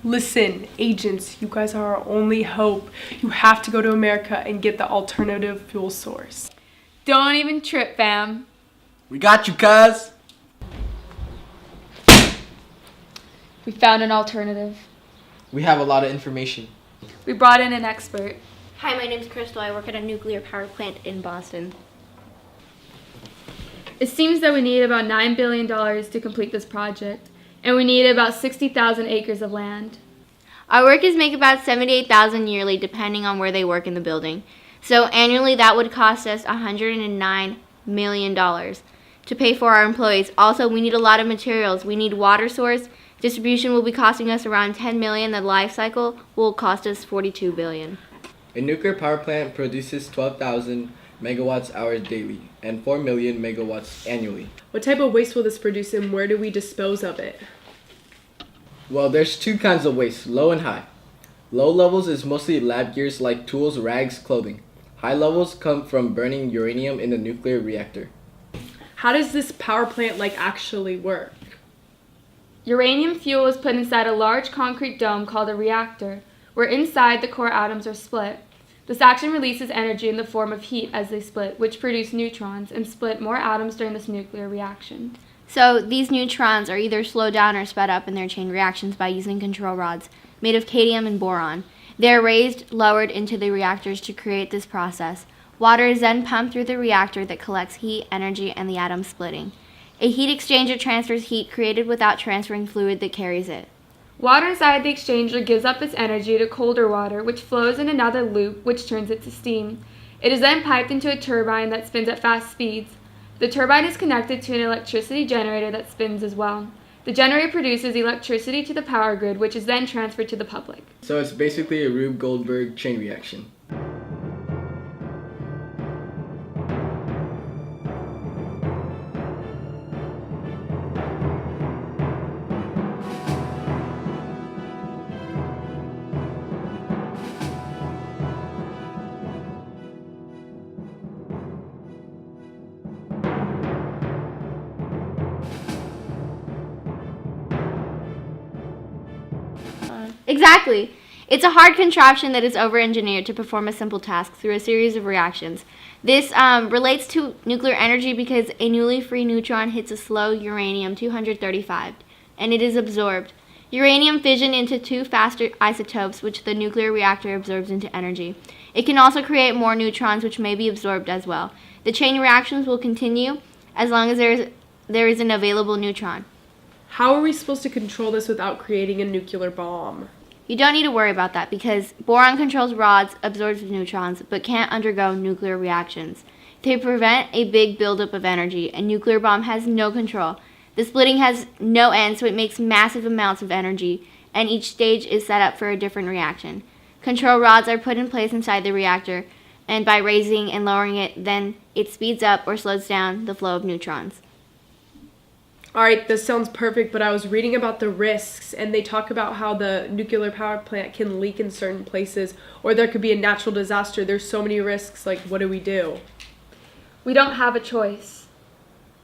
Listen, agents, you guys are our only hope. You have to go to America and get the alternative fuel source. Don't even trip, fam. We got you, cuz. We found an alternative. We have a lot of information. We brought in an expert. Hi, my name's Crystal. I work at a nuclear power plant in Boston. It seems that we need about $9 billion to complete this project, and we need about 60,000 acres of land. Our workers make about $78,000 yearly, depending on where they work in the building. So annually, that would cost us $109 million to pay for our employees. Also, we need a lot of materials. We need water source. Distribution will be costing us around $10 million. The life cycle will cost us $42 billion. A nuclear power plant produces 12,000 megawatts hours daily and 4 million megawatts annually. What type of waste will this produce and where do we dispose of it? Well, there's two kinds of waste, low and high. Low levels is mostly lab gears like tools, rags, clothing. High levels come from burning uranium in the nuclear reactor. How does this power plant actually work? Uranium fuel is put inside a large concrete dome called a reactor, where inside the core atoms are split. This action releases energy in the form of heat as they split, which produce neutrons and split more atoms during this nuclear reaction. So these neutrons are either slowed down or sped up in their chain reactions by using control rods made of cadmium and boron. They are raised, lowered into the reactors to create this process. Water is then pumped through the reactor that collects heat, energy, and the atom splitting. A heat exchanger transfers heat created without transferring fluid that carries it. Water inside the exchanger gives up its energy to colder water, which flows in another loop, which turns it to steam. It is then piped into a turbine that spins at fast speeds. The turbine is connected to an electricity generator that spins as well. The generator produces electricity to the power grid, which is then transferred to the public. So it's basically a Rube Goldberg chain reaction. Exactly. It's a hard contraption that is over-engineered to perform a simple task through a series of reactions. This relates to nuclear energy because a newly free neutron hits a slow uranium-235, and it is absorbed. Uranium fission into two faster isotopes, which the nuclear reactor absorbs into energy. It can also create more neutrons, which may be absorbed as well. The chain reactions will continue as long as there is an available neutron. How are we supposed to control this without creating a nuclear bomb? You don't need to worry about that because boron controls rods, absorbs neutrons, but can't undergo nuclear reactions. They prevent a big buildup of energy. A nuclear bomb has no control. The splitting has no end, so it makes massive amounts of energy, and each stage is set up for a different reaction. Control rods are put in place inside the reactor, and by raising and lowering it, then it speeds up or slows down the flow of neutrons. All right, this sounds perfect, but I was reading about the risks, and they talk about how the nuclear power plant can leak in certain places, or there could be a natural disaster. There's so many risks. What do we do? We don't have a choice.